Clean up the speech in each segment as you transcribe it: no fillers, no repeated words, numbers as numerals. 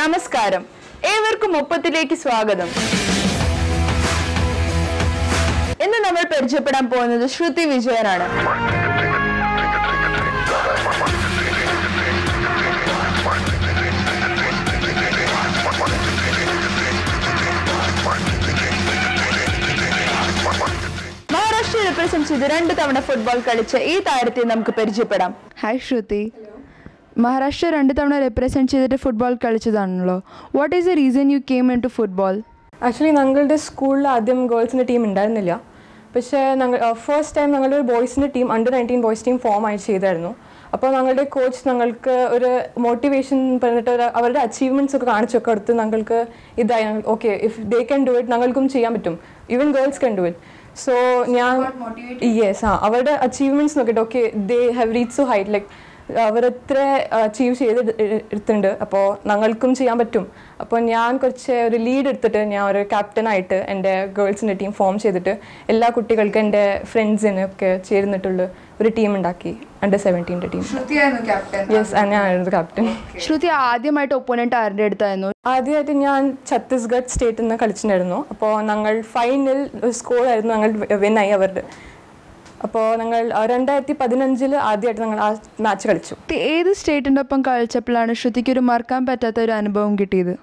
നമസ്കാരം, ഏവർക്കും ഒപ്പത്തിലേക്ക് സ്വാഗതം. ഇന്ന് നമ്മൾ പരിചയപ്പെടാൻ പോകുന്നത് ശ്രുതി വിജയനാണ്. മഹാരാഷ്ട്ര റിപ്രസെന്റ് ചെയ്ത് 2 തവണ ഫുട്ബോൾ കളിച്ച ഈ താരത്തെ നമുക്ക് പരിചയപ്പെടാം. ഹായ് ശ്രുതി, മഹാരാഷ്ട്ര 2 തവണ റെപ്രസെൻറ്റ് ചെയ്തിട്ട് ഫുട്ബോൾ കളിച്ചതാണല്ലോ. What is the reason you came in to football? Actually ഞങ്ങളുടെ സ്കൂളിൽ ആദ്യം ഗേൾസിൻ്റെ ടീം ഉണ്ടായിരുന്നില്ല. പക്ഷേ ഫസ്റ്റ് ടൈം ഞങ്ങളുടെ ഒരു ബോയ്സിൻ്റെ team under-19 boys team form ആയിട്ട് ചെയ്തായിരുന്നു. അപ്പോൾ ഞങ്ങളുടെ കോച്ച് ഞങ്ങൾക്ക് ഒരു മോട്ടിവേഷൻ പറഞ്ഞിട്ട് അവരുടെ അച്ചീവ്മെൻറ്റ്സ് ഒക്കെ കാണിച്ചൊക്കെ കൊടുത്ത് ഞങ്ങൾക്ക് ഇതായി okay if they can do it ഞങ്ങൾക്കും ചെയ്യാൻ പറ്റും, even girls can do it. So ഞാൻ അവരുടെ അച്ചീവ്മെൻറ്റ്സ് നോക്കിയിട്ട് okay they have reach so height, like അവരെത്ര അച്ചീവ് എടുത്തിട്ടുണ്ട്, അപ്പോൾ ഞങ്ങൾക്കും ചെയ്യാൻ പറ്റും. അപ്പോൾ ഞാൻ കുറച്ച് ഒരു ലീഡ് എടുത്തിട്ട് ഞാൻ ഒരു ക്യാപ്റ്റനായിട്ട് എൻ്റെ ഗേൾസിൻ്റെ ടീം ഫോം ചെയ്തിട്ട് എല്ലാ കുട്ടികൾക്കും എൻ്റെ ഫ്രണ്ട്സിനൊക്കെ ചേർന്നിട്ടുള്ള ഒരു ടീം ഉണ്ടാക്കി, അണ്ടർ-17 ടീം. യെസ്, ഞാനായിരുന്നു ക്യാപ്റ്റൻ. ശ്രുതി ആദ്യമായിട്ട് ഒപ്പോണന്റ് ആരുടെ അടുത്തായിരുന്നു? ആദ്യമായിട്ട് ഞാൻ ഛത്തീസ്ഗഡ് സ്റ്റേറ്റിൽ നിന്ന് കളിച്ചിട്ടുണ്ടായിരുന്നു. അപ്പോൾ ഞങ്ങൾ ഫൈനൽ സ്കോർ ആയിരുന്നു, ഞങ്ങൾ വിന്നായി അവരുടെ. അപ്പോൾ ഞങ്ങൾ 2015 ആദ്യമായിട്ട് ഞങ്ങൾ ആ മാച്ച് കളിച്ചു. ഏത് സ്റ്റേറ്റിൻ്റെ ഒപ്പം കളിച്ചപ്പോഴാണ് ശ്രുതിക്ക് ഒരു മറക്കാൻ പറ്റാത്ത ഒരു അനുഭവം കിട്ടിയത്?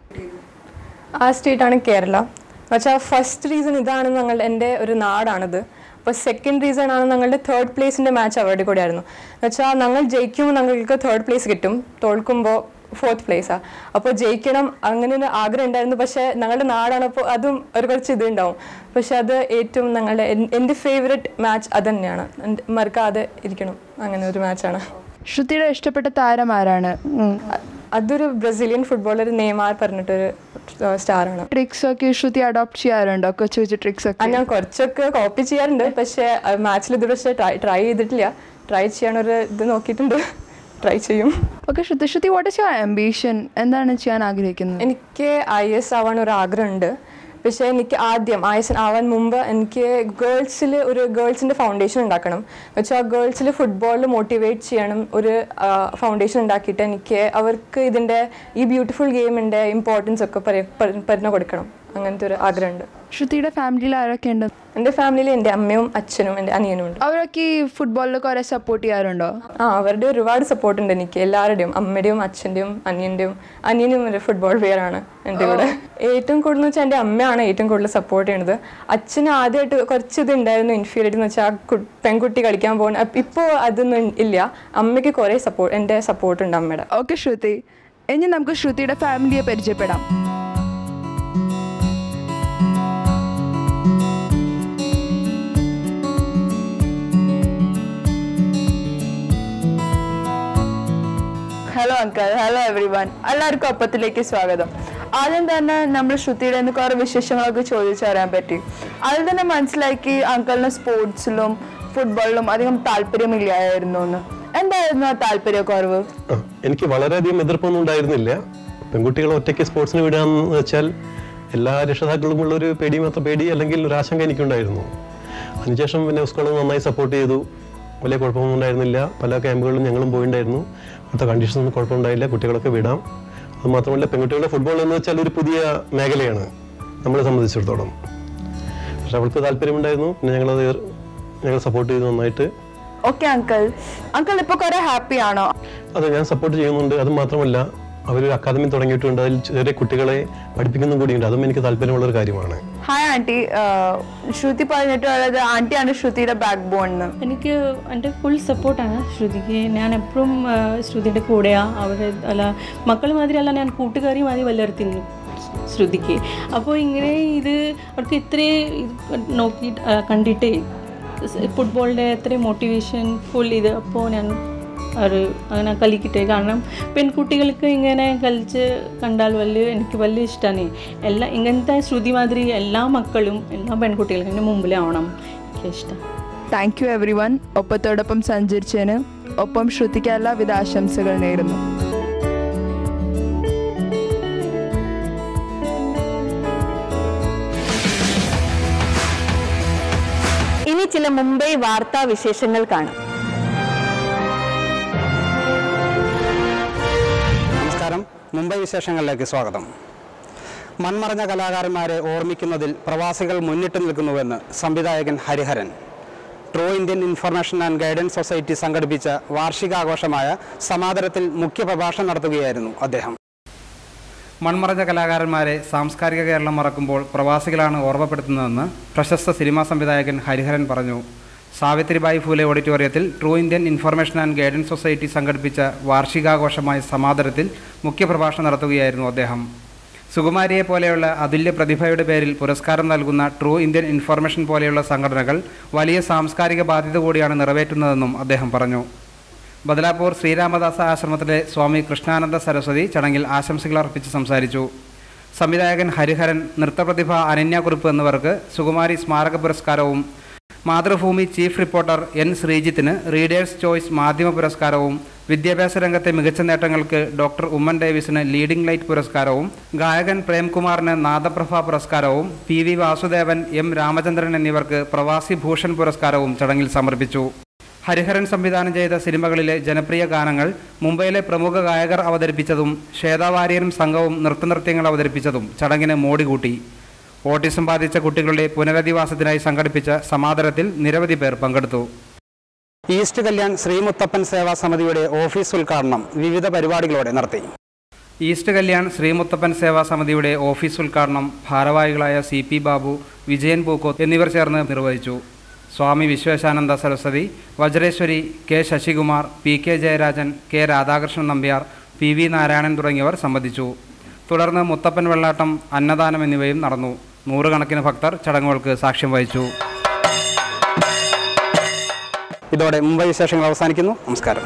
ആ സ്റ്റേറ്റാണ് കേരള. എന്നുവെച്ചാൽ ഫസ്റ്റ് റീസൺ ഇതാണ്, എൻ്റെ ഒരു നാടാണിത്. അപ്പോൾ സെക്കൻഡ് റീസൺ ആണ് ഞങ്ങളുടെ 3rd പ്ലേസിൻ്റെ മാച്ച് അവരുടെ കൂടെ ആയിരുന്നു. എന്നുവെച്ചാൽ ഞങ്ങൾ ജയിക്കുമ്പോൾ ഞങ്ങൾക്ക് 3rd പ്ലേസ് കിട്ടും, തോൽക്കുമ്പോൾ 4th പ്ലേസാണ്. അപ്പോൾ ജയിക്കണം അങ്ങനെ ഒരു ആഗ്രഹം ഉണ്ടായിരുന്നു. പക്ഷേ ഞങ്ങളുടെ നാടാണ്, അപ്പോൾ അതും ഒരു കുറച്ച് ഇതുണ്ടാവും. പക്ഷെ അത് ഏറ്റവും എൻ്റെ ഫേവറേറ്റ് മാച്ച് അത് തന്നെയാണ്, മറക്കാതെ ഇരിക്കണം അങ്ങനെ ഒരു മാച്ചാണ്. ശ്രുതിയുടെ ഇഷ്ടപ്പെട്ട താരം ആരാണ്? അതൊരു ബ്രസീലിയൻ ഫുട്ബോളർ നെയ്മാർ പറഞ്ഞിട്ടൊരു സ്റ്റാറാണ്. ട്രിക്സ് ഒക്കെ ശ്രുതി അഡോപ്റ്റ് ചെയ്യാറുണ്ടോ? കൊച്ചു കൊച്ചു ട്രിക്സ് ഒക്കെ ഞാൻ കുറച്ചൊക്കെ കോപ്പി ചെയ്യാറുണ്ട്, പക്ഷേ മാച്ചിൽ ഇത് പക്ഷേ ട്രൈ ചെയ്തിട്ടില്ല. ട്രൈ ചെയ്യാനൊരു ഇത് നോക്കിയിട്ടുണ്ട്, ട്രൈ ചെയ്യും. Okay Shruti, what is your ambition? എന്താണ് ചെയ്യാൻ ആഗ്രഹിക്കുന്നത്? എനിക്ക് IAS ആവാൻ ഒരു ആഗ്രഹമുണ്ട്. പക്ഷേ എനിക്ക് ആദ്യം IAS ആവാൻ മുമ്പ് എനിക്ക് ഗേൾസിൻ്റെ ഫൗണ്ടേഷൻ ഉണ്ടാക്കണം. എന്നുവെച്ചാൽ ഗേൾസിൽ ഫുട്ബോളിൽ മോട്ടിവേറ്റ് ചെയ്യണം, ഒരു ഫൗണ്ടേഷൻ ഉണ്ടാക്കിയിട്ട് എനിക്ക് അവർക്ക് ഇതിൻ്റെ ഈ ബ്യൂട്ടിഫുൾ ഗെയിമിൻ്റെ ഇമ്പോർട്ടൻസ് ഒക്കെ പറഞ്ഞു കൊടുക്കണം, അങ്ങനത്തെ ഒരു ആഗ്രഹമുണ്ട്. ശ്രുതിയുടെ ഫാമിലിയിൽ ആരൊക്കെ ഉണ്ട്? എൻ്റെ ഫാമിലിയിൽ എൻ്റെ അമ്മയും അച്ഛനും എൻ്റെ അനിയനും ഉണ്ട്. അവരൊക്കെ ഈ ഫുട്ബോളിൽ കുറേ സപ്പോർട്ട് ചെയ്യാറുണ്ടോ? അവരുടെ ഒരുപാട് സപ്പോർട്ട് ഉണ്ട് എനിക്ക്, എല്ലാവരുടെയും, അമ്മയുടെയും അച്ഛൻ്റെയും അനിയനും ഒരു ഫുട്ബോൾ പ്ലെയറാണ് എൻ്റെ കൂടെ. ഏറ്റവും കൂടുതൽ വെച്ചാൽ എൻ്റെ അമ്മയാണ് ഏറ്റവും കൂടുതൽ സപ്പോർട്ട് ചെയ്യുന്നത്. അച്ഛന് ആദ്യമായിട്ട് കുറച്ച് ഇത് ഉണ്ടായിരുന്നു, ഇൻഫീരിയറിറ്റി എന്ന് വെച്ചാൽ പെൺകുട്ടി കളിക്കാൻ പോകുന്നത്. ഇപ്പോൾ അതൊന്നും ഇല്ല. അമ്മയ്ക്ക് കുറേ എൻ്റെ സപ്പോർട്ട് ഉണ്ട് അമ്മയുടെ. ഓക്കെ ശ്രുതി, ഇനി നമുക്ക് ശ്രുതിയുടെ ഫാമിലിയെ പരിചയപ്പെടാം. ഹലോ അങ്കിൾ, ഹലോ എവ്രിവൺ, എല്ലാവർക്കും ഒപ്പത്തിലേക്ക് സ്വാഗതം. ആദ്യം തന്നെ നമ്മൾ ശ്രുതിയുടെ കുറേ വിശേഷങ്ങളൊക്കെ ചോദിച്ചറിയാൻ പറ്റി. അതിൽ തന്നെ മനസ്സിലാക്കി അങ്കിളിന് സ്പോർട്സിലും ഫുട്ബോളിലും അധികം താല്പര്യമില്ലായിരുന്നു എന്ന്. എന്തായിരുന്നു ആ താല്പര്യക്കുറവ്? എനിക്ക് വളരെയധികം എതിർപ്പൊന്നും ഉണ്ടായിരുന്നില്ല. പെൺകുട്ടികളെ ഒറ്റയ്ക്ക് സ്പോർട്സിന് വിടാന്ന് വെച്ചാൽ എല്ലാ രക്ഷിതാക്കളും ഉള്ളൊരു പേടി അല്ലെങ്കിൽ ഒരു ആശങ്ക എനിക്കുണ്ടായിരുന്നു. അതിനുശേഷം പിന്നെ സ്കൂളിൽ നന്നായി സപ്പോർട്ട് ചെയ്തു, വലിയ കുഴപ്പമൊന്നും ഉണ്ടായിരുന്നില്ല. പല ക്യാമ്പുകളിലും ഞങ്ങളും പോയിട്ടുണ്ടായിരുന്നു. അവിടുത്തെ കണ്ടീഷനൊന്നും കുഴപ്പമുണ്ടായില്ല, കുട്ടികളൊക്കെ വിടാം. അതുമാത്രമല്ല, പെൺകുട്ടികളുടെ ഫുട്ബോൾ എന്ന് വെച്ചാൽ ഒരു പുതിയ മേഖലയാണ് നമ്മളെ സംബന്ധിച്ചിടത്തോളം. പക്ഷെ അവൾക്ക് താല്പര്യമുണ്ടായിരുന്നു, പിന്നെ ഞങ്ങൾ സപ്പോർട്ട് ചെയ്തു നന്നായിട്ട്. ഓക്കെ അങ്കിൾ ഇപ്പോൾ കുറെ ഹാപ്പി ആണോ? അതെ, ഞാൻ സപ്പോർട്ട് ചെയ്യുന്നുണ്ട്. അത് മാത്രമല്ല, അവരൊരു അക്കാദമി തുടങ്ങിയിട്ടുണ്ട്, അതിൽ ചെറിയ കുട്ടികളെ പഠിപ്പിക്കുന്നതും കൂടിയുണ്ട്. അതും എനിക്ക് താല്പര്യമുള്ളൊരു കാര്യമാണ്. ഹായ് ആൻറ്റി, ശ്രുതി പറഞ്ഞിട്ടുള്ളത് ആൻറ്റിയാണ് ശ്രുതിയുടെ ബാക്ക് ബോൺ. എനിക്ക് എൻ്റെ ഫുൾ സപ്പോർട്ടാണ് ശ്രുതിക്ക്. ഞാൻ എപ്പോഴും ശ്രുതിയുടെ കൂടെയാണ്. അവർ മക്കൾ മാതിരിയല്ല, ഞാൻ കൂട്ടുകാരി മാതിരി വളർത്തുന്നു ശ്രുതിക്ക്. അപ്പോൾ ഇങ്ങനെ അവർക്ക് ഇത്രയും കണ്ടിട്ട് ഫുട്ബോളിൻ്റെ എത്രയും മോട്ടിവേഷൻ ഫുൾ അപ്പോൾ ഞാൻ അങ്ങനെ കളിക്കട്ടെ. കാരണം പെൺകുട്ടികൾക്ക് ഇങ്ങനെ കളിച്ച് കണ്ടാൽ എനിക്ക് വലിയ ഇഷ്ടമാണ്. ഇങ്ങനത്തെ ശ്രുതി മാതിരി എല്ലാ മക്കളും എല്ലാ പെൺകുട്ടികൾക്കും എൻ്റെ മുമ്പിലാവണം, എനിക്ക് ഇഷ്ടം. താങ്ക് യു എവ്രിവൺ, ഒപ്പത്തോടൊപ്പം സഞ്ചരിച്ചതിന്. ഒപ്പം ശ്രുതിക്ക് എല്ലാവിധ ആശംസകൾ നേരുന്നു. ഇനി ചില മുംബൈ വാർത്താ വിശേഷങ്ങൾ കാണാം. മുംബൈ വിശേഷങ്ങളിലേക്ക് സ്വാഗതം. മൺമറഞ്ഞ കലാകാരന്മാരെ ഓർമ്മിക്കുന്നതിൽ പ്രവാസികൾ മുന്നിട്ട് നിൽക്കുന്നുവെന്ന് സംവിധായകൻ Hariharan. True Indian information and guidance society സംഘടിപ്പിച്ച വാർഷികാഘോഷമായ സമാദരത്തിൽ മുഖ്യപ്രഭാഷണം നടത്തുകയായിരുന്നു അദ്ദേഹം. മൺമറഞ്ഞ കലാകാരന്മാരെ സാംസ്കാരിക കേരളം മറക്കുമ്പോൾ പ്രവാസികളാണ് ഓർമ്മപ്പെടുത്തുന്നതെന്ന് പ്രശസ്ത സിനിമാ സംവിധായകൻ ഹരിഹരൻ പറഞ്ഞു. സാവിത്രിബായി ഫൂലെ ഓഡിറ്റോറിയത്തിൽ true Indian information and guidance society സംഘടിപ്പിച്ച വാർഷികാഘോഷമായ സമാദരത്തിൽ മുഖ്യപ്രഭാഷണം നടത്തുകയായിരുന്നു അദ്ദേഹം. സുകുമാരിയെ പോലെയുള്ള അതുല്യ പ്രതിഭയുടെ പേരിൽ പുരസ്കാരം നൽകുന്ന ട്രൂ ഇന്ത്യൻ ഇൻഫർമേഷൻ പോലെയുള്ള സംഘടനകൾ വലിയ സാംസ്കാരിക ബാധ്യത കൂടിയാണ് നിറവേറ്റുന്നതെന്നും അദ്ദേഹം പറഞ്ഞു. ബദലാപൂർ ശ്രീരാമദാസ ആശ്രമത്തിലെ സ്വാമി കൃഷ്ണാനന്ദ സരസ്വതി ചടങ്ങിൽ ആശംസകൾ അർപ്പിച്ച് സംസാരിച്ചു. സംവിധായകൻ ഹരിഹരൻ, നൃത്തപ്രതിഭ അനന്യകുറുപ്പ് എന്നിവർക്ക് സുകുമാരി സ്മാരക പുരസ്കാരവും മാതൃഭൂമി ചീഫ് റിപ്പോർട്ടർ എൻ ശ്രീജിത്തിന് റീഡേഴ്സ് ചോയ്സ് മാധ്യമ പുരസ്കാരവും വിദ്യാഭ്യാസ രംഗത്തെ മികച്ച നേട്ടങ്ങൾക്ക് ഡോക്ടർ ഉമ്മൻ ഡേവിസിന് ലീഡിംഗ് ലൈറ്റ് പുരസ്കാരവും ഗായകൻ പ്രേംകുമാറിന് നാദപ്രഭ പുരസ്കാരവും PV വാസുദേവൻ, M രാമചന്ദ്രൻ എന്നിവർക്ക് പ്രവാസി ഭൂഷൺ പുരസ്കാരവും ചടങ്ങിൽ സമർപ്പിച്ചു. ഹരിഹരൻ സംവിധാനം ചെയ്ത സിനിമകളിലെ ജനപ്രിയ ഗാനങ്ങൾ മുംബൈയിലെ പ്രമുഖ ഗായകർ അവതരിപ്പിച്ചതും ശ്വേതാ വാര്യരും സംഘവും നൃത്തനൃത്യങ്ങൾ അവതരിപ്പിച്ചതും ചടങ്ങിന് മോടി കൂട്ടി. ഓട്ടിസം ബാധിച്ച കുട്ടികളുടെ പുനരധിവാസത്തിനായി സംഘടിപ്പിച്ച സമാദരത്തിൽ നിരവധി പേർ പങ്കെടുത്തു. ഈസ്റ്റ് കല്യാൺ ശ്രീമുത്തപ്പൻ സേവാ സമിതിയുടെ ഓഫീസ് ഉദ്ഘാടനം വിവിധ പരിപാടികളോടെ നടത്തി. ഈസ്റ്റ് കല്യാൺ ശ്രീമുത്തപ്പൻ സേവാ സമിതിയുടെ ഓഫീസ് ഉദ്ഘാടനം ഭാരവാഹികളായ CP ബാബു, വിജയൻ പൂക്കോത്ത് എന്നിവർ ചേർന്ന് നിർവഹിച്ചു. സ്വാമി വിശ്വേശാനന്ദ Saraswati, വജ്രേശ്വരി, K Sasikumar, PK Jayarajan, K Radhakrishnan Nambiar, PV Narayanan തുടങ്ങിയവർ സംബന്ധിച്ചു. തുടർന്ന് മുത്തപ്പൻ വെള്ളാട്ടം, അന്നദാനം എന്നിവയും നടന്നു. നൂറുകണക്കിന് ഭക്തർ ചടങ്ങുകൾക്ക് സാക്ഷ്യം വഹിച്ചു. ഇതോടെ മുംബൈ വിശേഷങ്ങൾ അവസാനിക്കുന്നു. നമസ്കാരം.